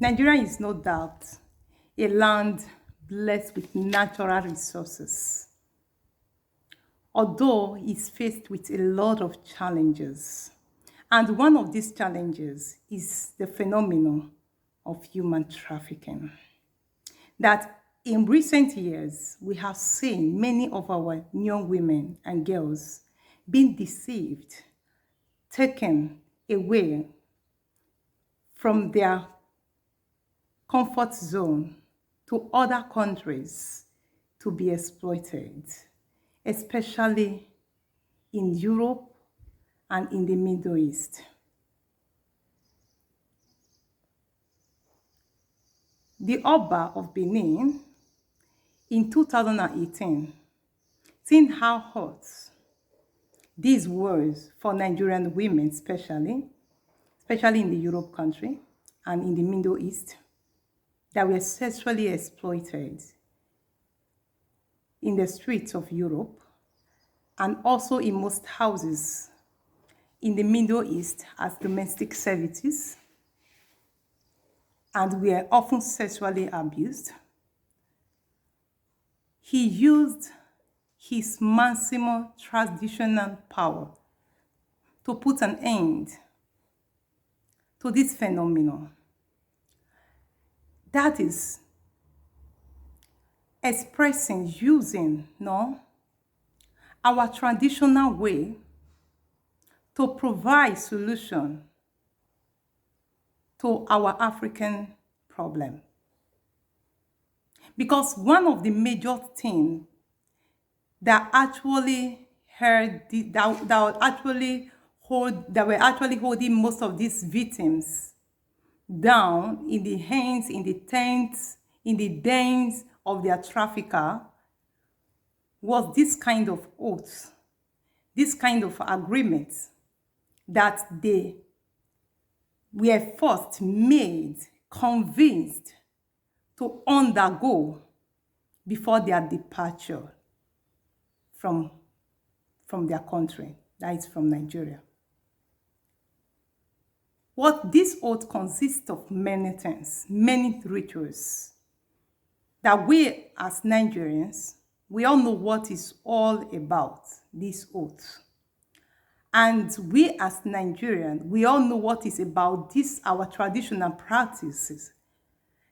Nigeria is no doubt a land blessed with natural resources, although it's faced with a lot of challenges. And one of these challenges is the phenomenon of human trafficking. That in recent years, we have seen many of our young women and girls being deceived, taken away from their comfort zone to other countries to be exploited, especially in Europe and in the Middle East. The Oba of Benin in 2018, seeing how hot these was for Nigerian women, especially in the Europe country and in the Middle East, that were sexually exploited in the streets of Europe and also in most houses in the Middle East as domestic services, and were often sexually abused. He used his maximum traditional power to put an end to this phenomenon. That is expressing, using our traditional way to provide solution to our African problem. Because one of the major things that actually were actually holding most of these victims down in the hands, in the tents, in the dens of their trafficker was this kind of oath, this kind of agreement that they were first made, convinced to undergo before their departure from their country, that is from Nigeria. What this oath consists of many things, many rituals, that we as Nigerians, we all know what it's all about, this oath. And we as Nigerians, we all know what is about this, our traditional practices.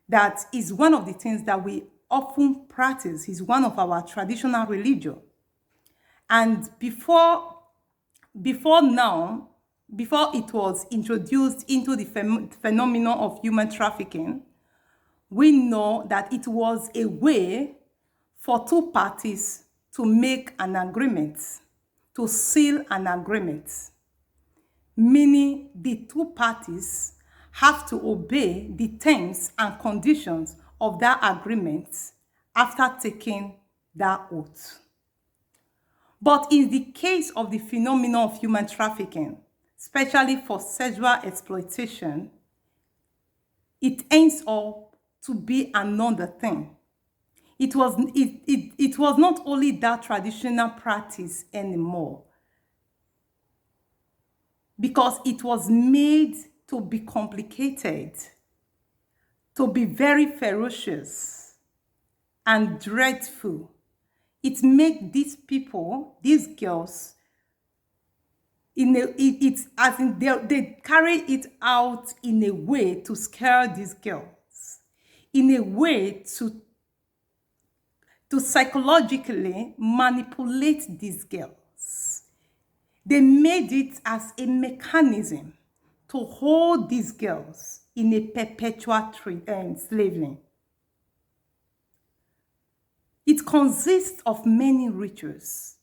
That is one of the things that we often practice, is one of our traditional religion. And before it was introduced into the phenomenon of human trafficking, we know that it was a way for two parties to make an agreement, to seal an agreement, meaning the two parties have to obey the terms and conditions of that agreement after taking that oath. But in the case of the phenomenon of human trafficking, especially for sexual exploitation, it ends up to be another thing. It was not only that traditional practice anymore, because it was made to be complicated, to be very ferocious and dreadful. It made these people, these girls, they carry it out in a way to scare these girls, in a way to psychologically manipulate these girls. They made it as a mechanism to hold these girls in a perpetual slavery. It consists of many rituals,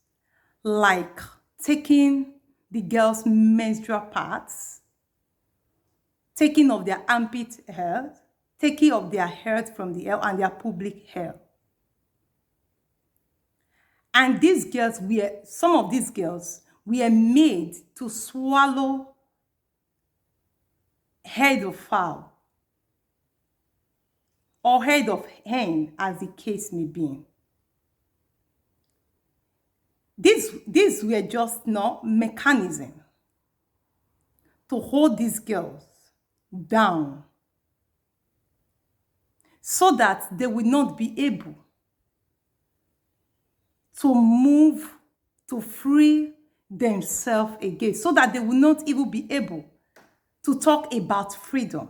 like taking the girls' menstrual parts, taking of their armpit hair, taking of their hair from the hair and their public hair. And some of these girls were made to swallow head of fowl or head of hen, as the case may be. These were just not mechanism to hold these girls down so that they will not be able to move, to free themselves again, so that they will not even be able to talk about freedom.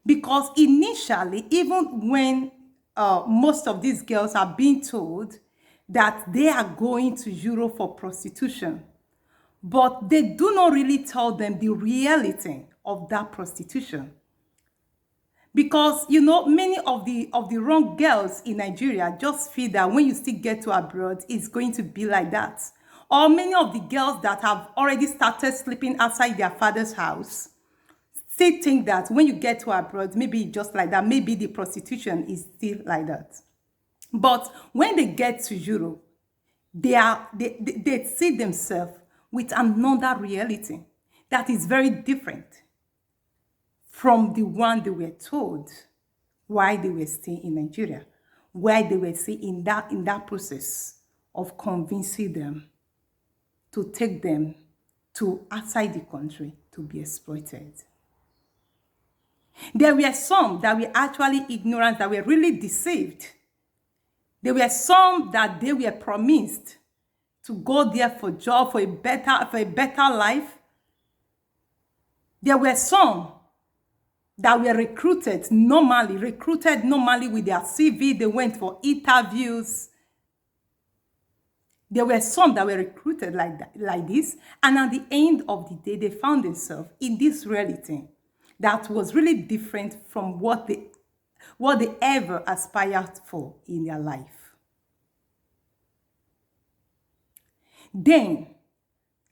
Because initially, even when most of these girls are being told that they are going to Europe for prostitution, but they do not really tell them the reality of that prostitution. Because, you know, many of the wrong girls in Nigeria just feel that when you still get to abroad, it's going to be like that. Or many of the girls that have already started sleeping outside their father's house still think that when you get to abroad, maybe just like that, maybe the prostitution is still like that. But when they get to Europe, they see themselves with another reality that is very different from the one they were told while they were still in Nigeria, while they were still in that process of convincing them to take them to outside the country to be exploited. There were some that were actually ignorant, that were really deceived. There were some that they were promised to go there for job, for a better life. There were some that were recruited normally with their CV. They went for interviews. There were some that were recruited like this. And at the end of the day, they found themselves in this reality that was really different from what they ever aspired for in their life. Then,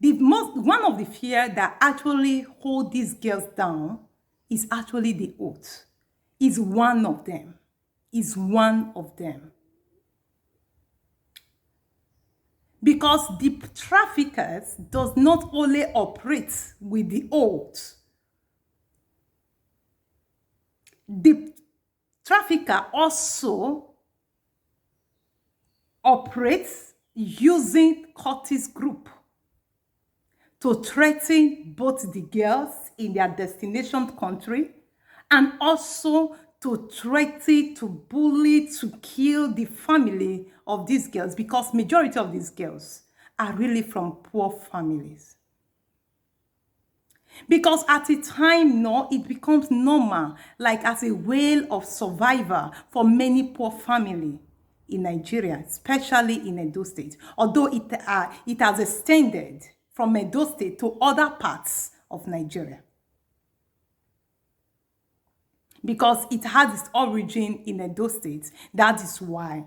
one of the fear that actually hold these girls down is actually the oath. Is one of them. Because the traffickers does not only operate with the oath. The trafficker also operates using cultist group to threaten both the girls in their destination country and also to threaten, to bully, to kill the family of these girls, because majority of these girls are really from poor families. Because at a time now, it becomes normal, like as a way of survival for many poor families in Nigeria, especially in Edo State, although it has extended from Edo State to other parts of Nigeria. Because it has its origin in Edo State, that is why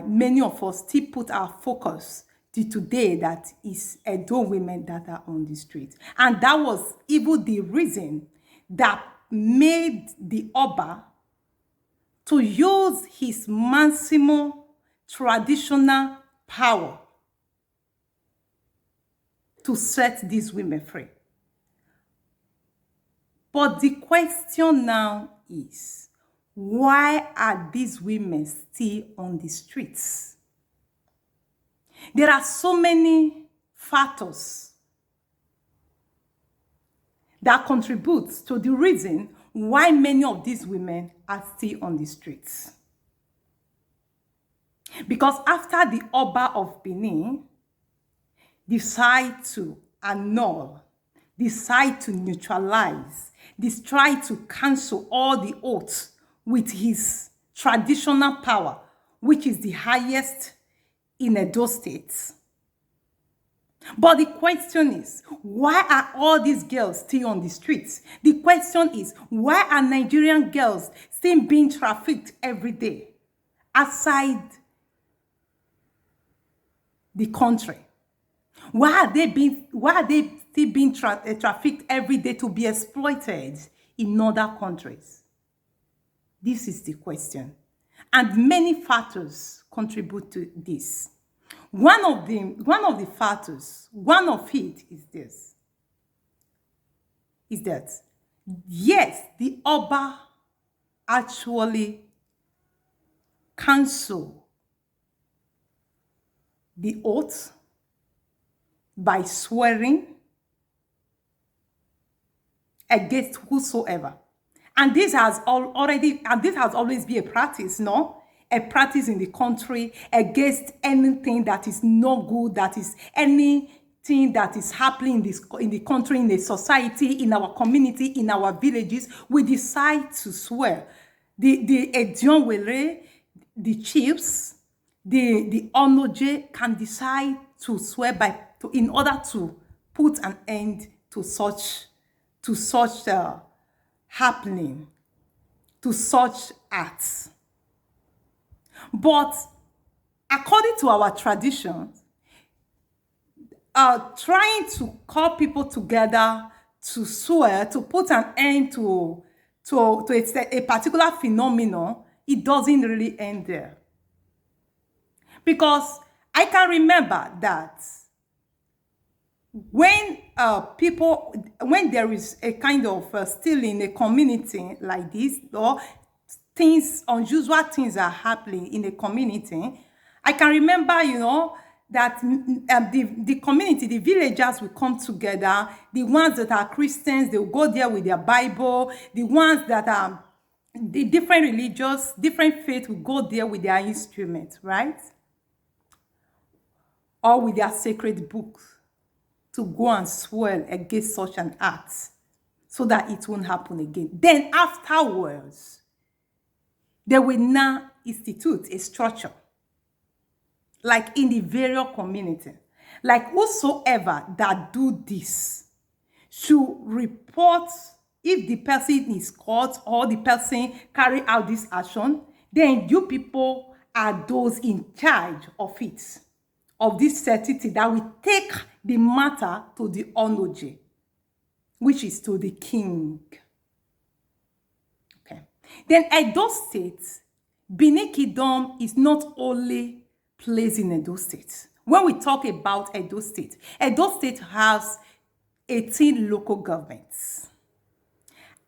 many of us still put our focus to today that is Edo women that are on the street. And that was even the reason that made the Oba to use his maximum traditional power to set these women free. But the question now is, why are these women still on the streets? There are so many factors that contribute to the reason why many of these women are still on the streets. Because after the Oba of Benin decide to annul, decide to neutralize, decide to cancel all the oaths with his traditional power, which is the highest in Edo State. But the question is, why are all these girls still on the streets? The question is, why are Nigerian girls still being trafficked every day outside the country? Why are they still being trafficked every day to be exploited in other countries? This is the question. And many factors contribute to this. One of the factors, one of it is that, yes, the Oba actually cancelled the oath by swearing against whosoever. And this has always been a practice, no? A practice in the country against anything that is not good, that is anything that is happening in the country, in the society, in our community, in our villages. We decide to swear. The Edion, the chiefs, the Onoje can decide to swear in order to put an end to such happening, to such acts. But according to our traditions, trying to call people together to swear, to put an end to a particular phenomenon, it doesn't really end there. Because I can remember that when there is a kind of stealing in a community like this, or unusual things are happening in a community, I can remember, that the community, the villagers will come together. The ones that are Christians, they will go there with their Bible. The ones that are the different religious, different faith will go there with their instruments, right? Or with their sacred books to go and swear against such an act so that it won't happen again. Then afterwards, they will now institute a structure, like in the various community. Like whosoever that do this should report. If the person is caught or the person carry out this action, then you people are those in charge of it, of this certitude that will take the matter to the Onoje, which is to the king. Okay. Then Edo State, Benin Kingdom is not only placed in Edo State. When we talk about Edo State has 18 local governments.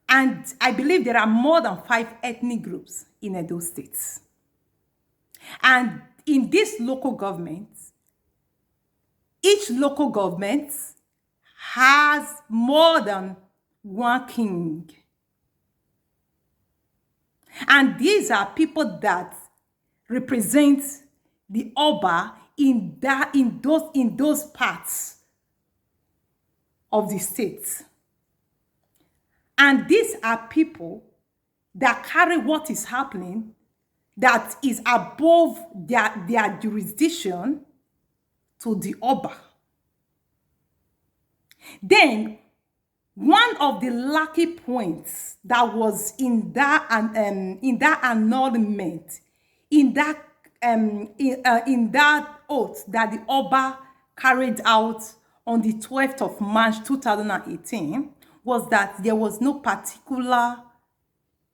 And I believe there are more than 5 ethnic groups in Edo State. And in these local governments, each local government has more than one king. And these are people that represent the Oba in those parts of the state. And these are people that carry what is happening that is above their jurisdiction to the Oba. Then, one of the lucky points that was in that annulment, in that oath that the Oba carried out on the 12th of March 2018, was that there was no particular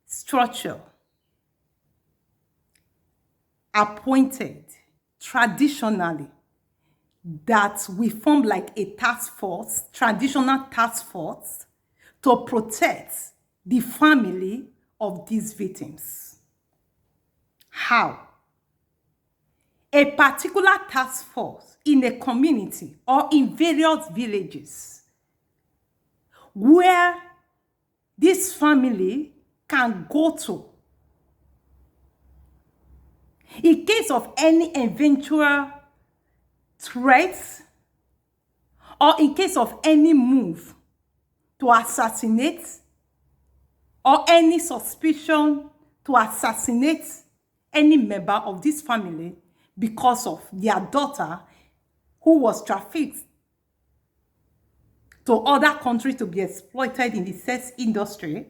structure appointed traditionally that we form like a task force, traditional task force, to protect the family of these victims. How? A particular task force in a community or in various villages where this family can go to in case of any eventual threats or in case of any move to assassinate or any suspicion to assassinate any member of this family because of their daughter who was trafficked to other countries to be exploited in the sex industry,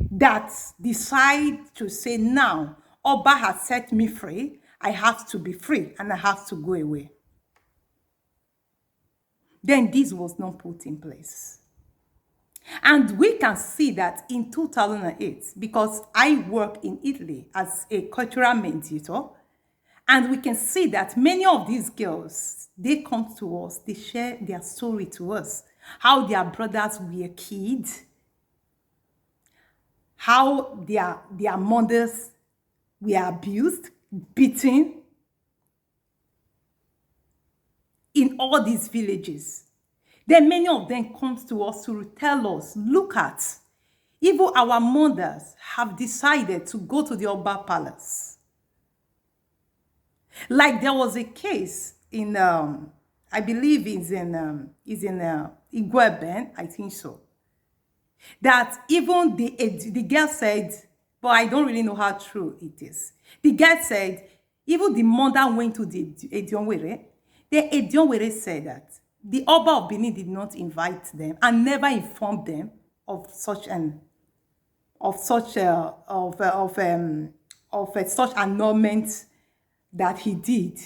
that decide to say, now, Oba has set me free, I have to be free and I have to go away. Then this was not put in place. And we can see that in 2008, because I work in Italy as a cultural mediator, and we can see that many of these girls, they come to us, they share their story to us, how their brothers were killed, how their mothers were abused, beaten in all these villages. Then many of them come to us to tell us, look at, Even our mothers have decided to go to the Oba Palace. Like there was a case in, I believe it's in Igweben, I think so, that even the girl said, but I don't really know how true it is. The girl said, even the mother went to the Edionwere. The Edionwere said that the Oba of Benin did not invite them and never informed them of such such annulment that he did,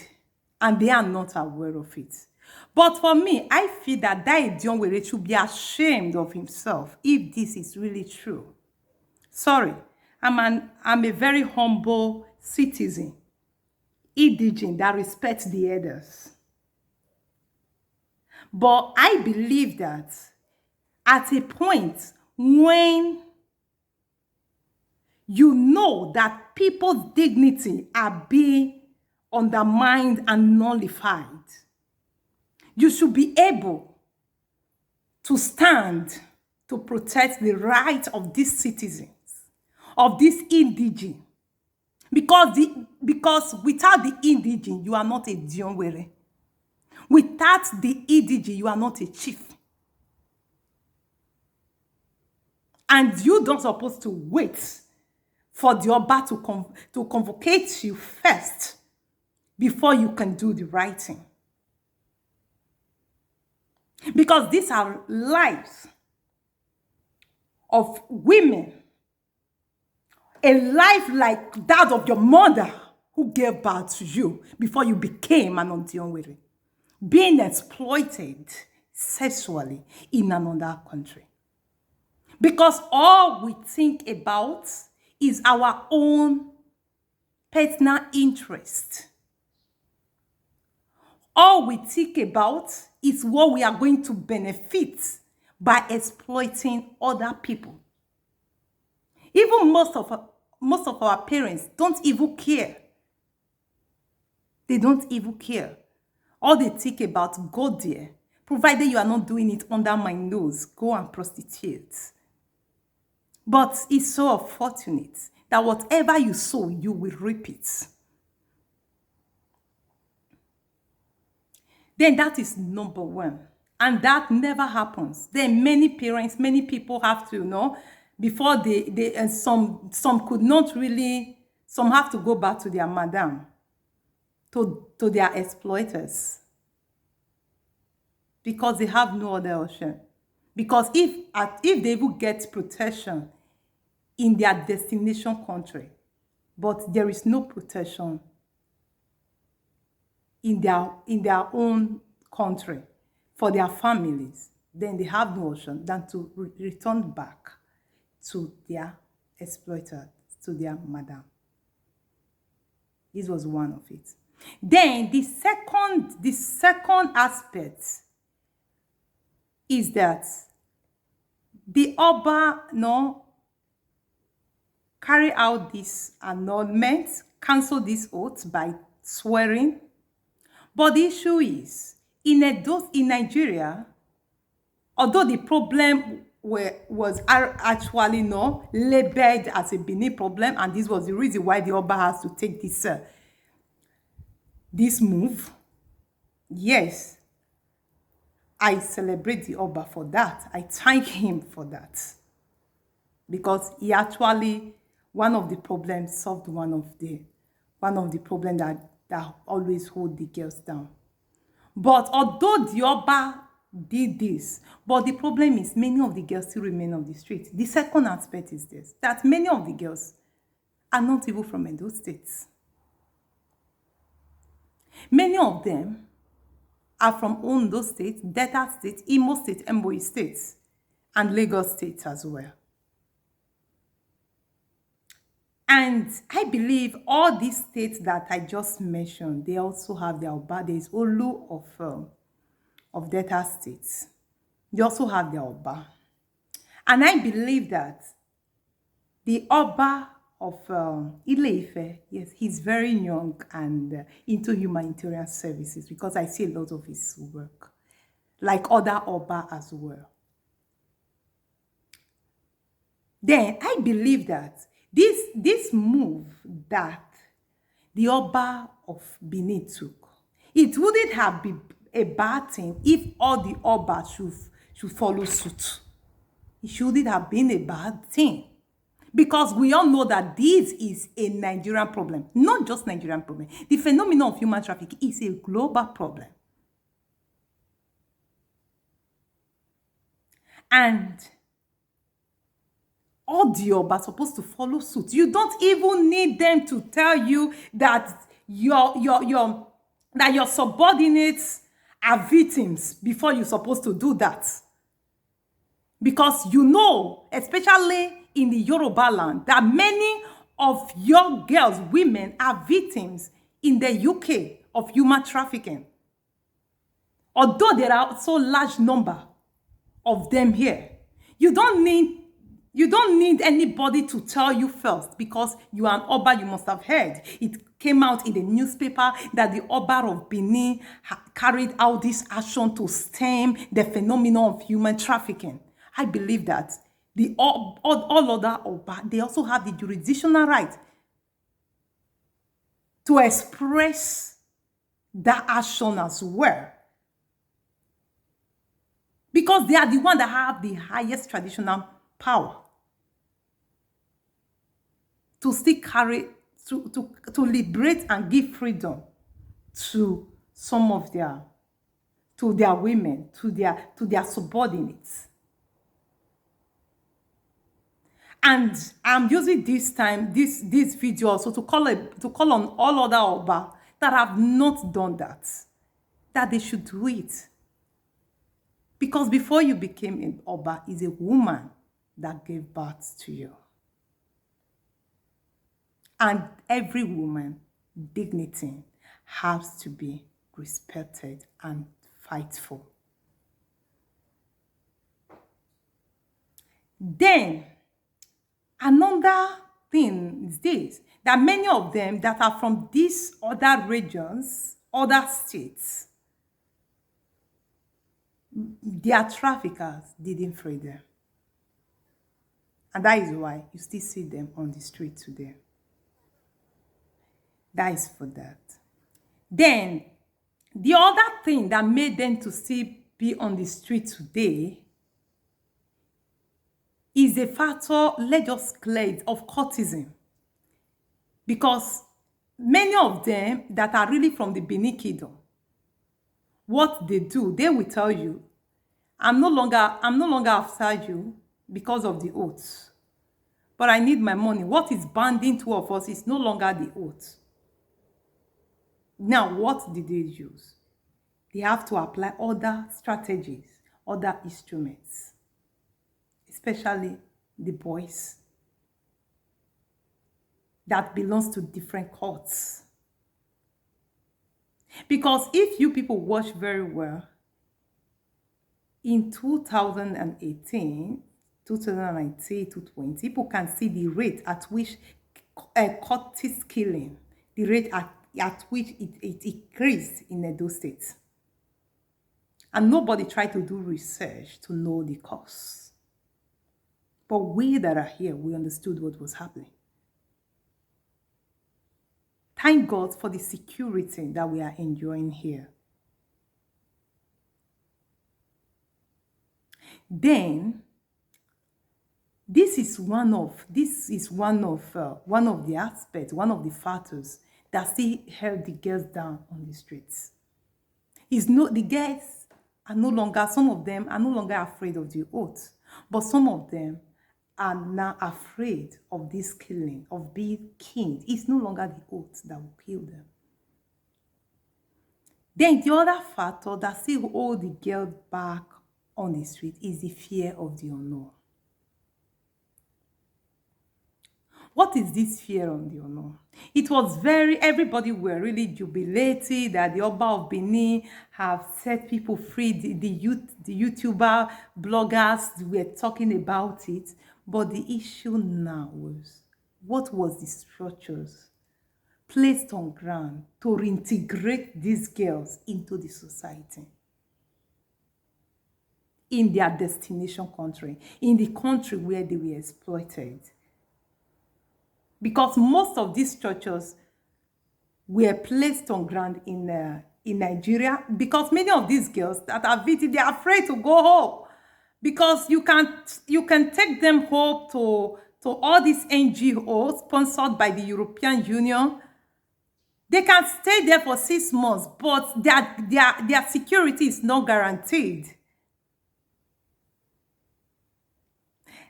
and they are not aware of it. But for me, I feel that Edionwere should be ashamed of himself if this is really true. Sorry, I'm a very humble citizen, indigene that respects the elders. But I believe that at a point when you know that people's dignity are being undermined and nullified, you should be able to stand to protect the rights of these citizens, of this indigene. Because without the indigene, you are not a Dionwere. Without the indigene, you are not a chief. And you don't supposed to wait for the Oba to convocate you first before you can do the right thing. Because these are lives of women. A life like that of your mother who gave birth to you before you became an Ondionwere, being exploited sexually in another country. Because all we think about is our own personal interest. All we think about is what we are going to benefit by exploiting other people. Even most of our parents don't even care. They don't even care. All they think about, go there. Provided you are not doing it under my nose, go and prostitute. But it's so unfortunate that whatever you sow, you will reap it. Then that is number one. And that never happens. Then many parents, many people have to, before and some could not really, some have to go back to their madam, to their exploiters. Because they have no other option. Because if they even get protection in their destination country, but there is no protection in their own country for their families, then they have no option than to return back to their exploiter, to their madam. This was one of it. Then the second aspect is that the Oba carry out this annulment, cancel this oath by swearing. But the issue is, in Nigeria, although the problem was actually labeled as a Benin problem, and this was the reason why the Oba has to take this move. Yes, I celebrate the Oba for that. I thank him for that. Because he actually, one of the problems, solved one of the problems that always hold the girls down. But although the Oba did this, but the problem is many of the girls still remain on the street. The second aspect is this, that many of the girls are not even from Edo State. Many of them are from Ondo State, Delta State, Imo State, Mboy State, and Lagos State as well. And I believe all these states that I just mentioned, they also have their Oba. There is Olu of Delta States. They also have their Oba. And I believe that the Oba of Ile-Ife, yes, he's very young and into humanitarian services, because I see a lot of his work, like other Oba as well. Then I believe that this move that the Oba of Benin took, it wouldn't have been a bad thing if all the Obas should follow suit. It shouldn't have been a bad thing. Because we all know that this is a Nigerian problem, not just Nigerian problem. The phenomenon of human trafficking is a global problem. And all the Oba are supposed to follow suit. You don't even need them to tell you that that your subordinates are victims before you're supposed to do that. Because you know, especially in the Yoruba land, that many of your girls, women, are victims in the UK of human trafficking. Although there are so large number of them here, you don't need anybody to tell you first, because you are an Oba. You must have heard. It came out in the newspaper that the Oba of Benin carried out this action to stem the phenomenon of human trafficking. I believe that all other Oba, they also have the jurisdictional right to express that action as well. Because they are the ones that have the highest traditional power to still carry, to liberate and give freedom to some of their women, to their subordinates. And I'm using this video also to call on all other Oba that have not done that they should do it. Because before you became an Oba, is a woman that gave birth to you. And every woman, dignity has to be respected and fight for. Then, another thing is this, that many of them that are from these other regions, other states, their traffickers didn't free them. And that is why you still see them on the street today. That is for that. Then, the other thing that made them to still be on the street today is a factor, let's just clear it, of courtesan. Because many of them that are really from the Benin Kingdom, what they do, they will tell you, I'm no longer after you because of the oath, but I need my money. What is binding two of us is no longer the oath. Now, what did they use? They have to apply other strategies, other instruments, especially the boys that belongs to different courts. Because if you people watch very well, in 2018, 2019, 2020, people can see the rate at which court is killing, the rate at which it increased in Edo State. And nobody tried to do research to know the cause. But we that are here, we understood what was happening. Thank God for the security that we are enjoying here. Then, this is one of the aspects, one of the factors that still held the girls down on the streets. The girls are no longer, some of them are no longer afraid of the oath, but some of them are now afraid of this killing, of being killed. It's no longer the oath that will kill them. Then the other factor that still holds the girls back on the street is the fear of the unknown. What is this fear of the unknown? It was everybody were really jubilated that the Oba of Benin have set people free. The YouTuber bloggers were talking about it. But the issue now was, what was the structures placed on ground to reintegrate these girls into the society? in their destination country, in the country where they were exploited. Because most of these structures were placed on ground in Nigeria, because many of these girls that are victims, they are afraid to go home, because you can take them home to all these NGOs sponsored by the European Union. They can stay there for 6 months, but their security is not guaranteed.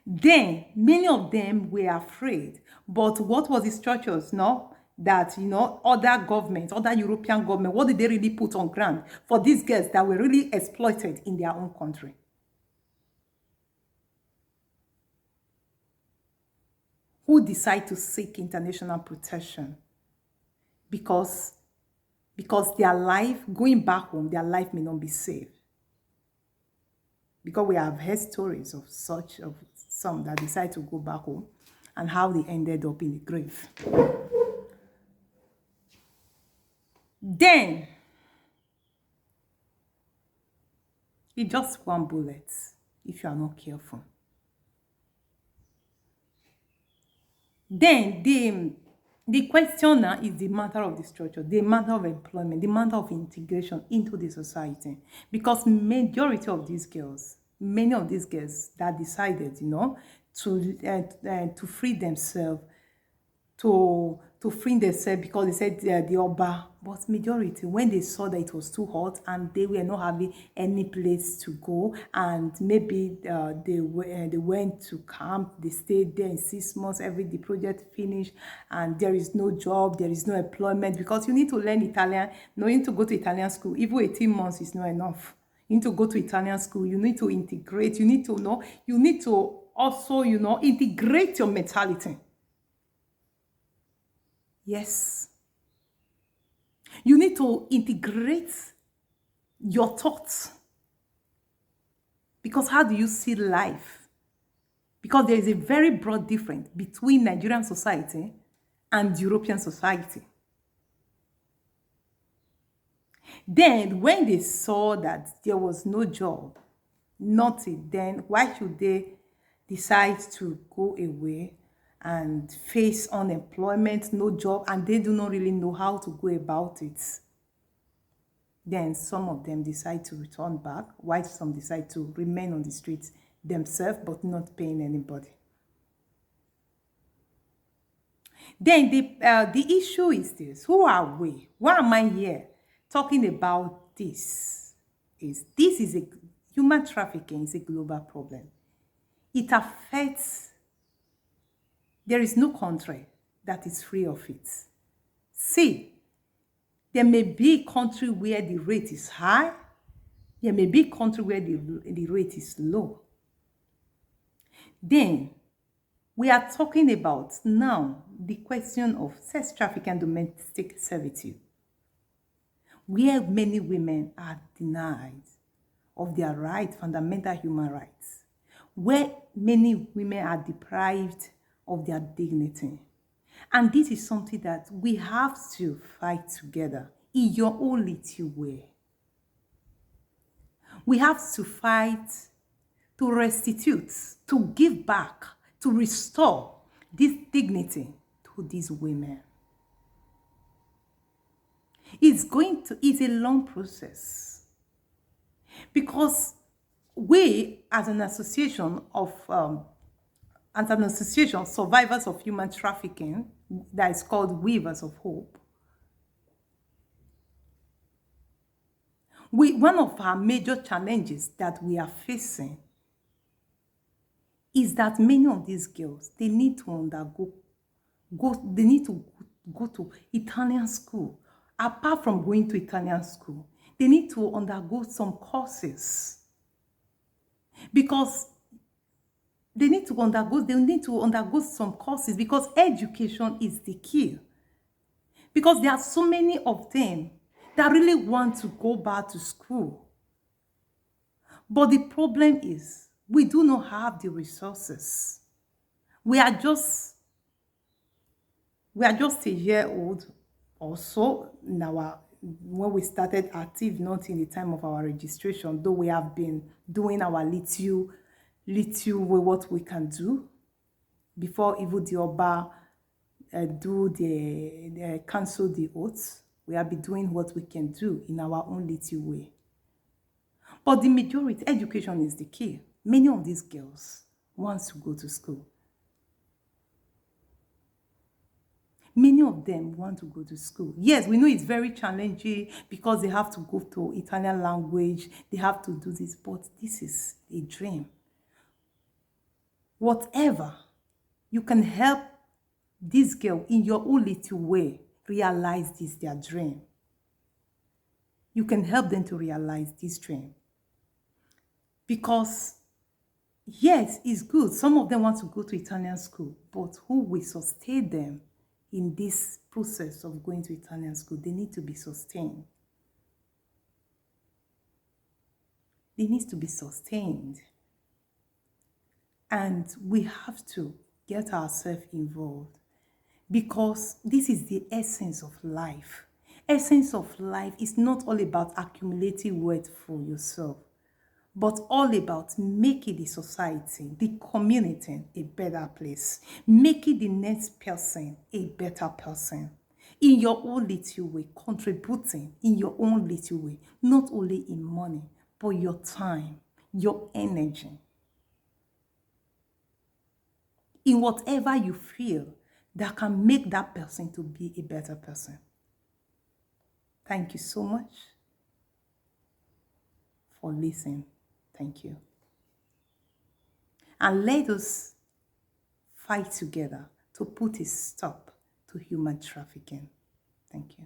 Then many of them were afraid. But what was the structures, no? That, other governments, other European government, what did they really put on ground for these girls that were really exploited in their own country? Who decide to seek international protection? Because their life, going back home, their life may not be safe. Because we have heard stories of some that decide to go back home and how they ended up in the grave. Then, it's just one bullet if you are not careful. Then, the question now is the matter of the structure, the matter of employment, the matter of integration into the society. Because majority of these girls, many of these girls that decided, to free themselves, to free themselves because they said they are the Oba. But majority, when they saw that it was too hot and they were not having any place to go, and maybe they went to camp, they stayed there in 6 months, the project finished, and there is no job, there is no employment, because you need to learn Italian. No, you need to go to Italian school. Even 18 months is not enough. You need to go to Italian school. You need to integrate. You need to know. You need to also, integrate your mentality. Yes. You need to integrate your thoughts. Because how do you see life? Because there is a very broad difference between Nigerian society and European society. Then, when they saw that there was no job, nothing, then why should they decide to go away and face unemployment, no job, and they do not really know how to go about it? Then some of them decide to return back, while some decide to remain on the streets themselves, but not paying anybody. Then the issue is this: who are we? Why am I here talking about this? This is human trafficking is a global problem. It affects. There is no country that is free of it. See, there may be a country where the rate is high. There may be a country where the rate is low. Then, we are talking about now the question of sex trafficking and domestic servitude, where many women are denied of their rights, fundamental human rights, where many women are deprived of their dignity. And this is something that we have to fight together in your own little way. We have to fight to restitute, to give back, to restore this dignity to these women. It's a long process, because we, as an association survivors of human trafficking, that is called Weavers of Hope, one of our major challenges that we are facing is that many of these girls, they need to go to Italian school. Apart from going to Italian school, they need to undergo some courses, because they need to undergo some courses, because education is the key. Because there are so many of them that really want to go back to school. But the problem is, we do not have the resources. We are just a year old or so in our when we started active, not in the time of our registration, though we have been doing our little with what we can do before even the Oba do the cancel the oaths. We have been doing what we can do in our own little way. But the majority, education is the key. Many of these girls want to go to school. Many of them want to go to school. Yes, we know it's very challenging because they have to go to Italian language. They have to do this, but this is a dream. Whatever, you can help this girl in your own little way realize this, their dream. You can help them to realize this dream. Because, yes, it's good. Some of them want to go to Italian school, but who will sustain them in this process of going to Italian school? They need to be sustained. They need to be sustained. And we have to get ourselves involved because this is the essence of life. Essence of life is not all about accumulating wealth for yourself, but all about making the society, the community, a better place, making the next person a better person, in your own little way, contributing in your own little way, not only in money, but your time, your energy, in whatever you feel that can make that person to be a better person. Thank you so much for listening. Thank you. And let us fight together to put a stop to human trafficking. Thank you.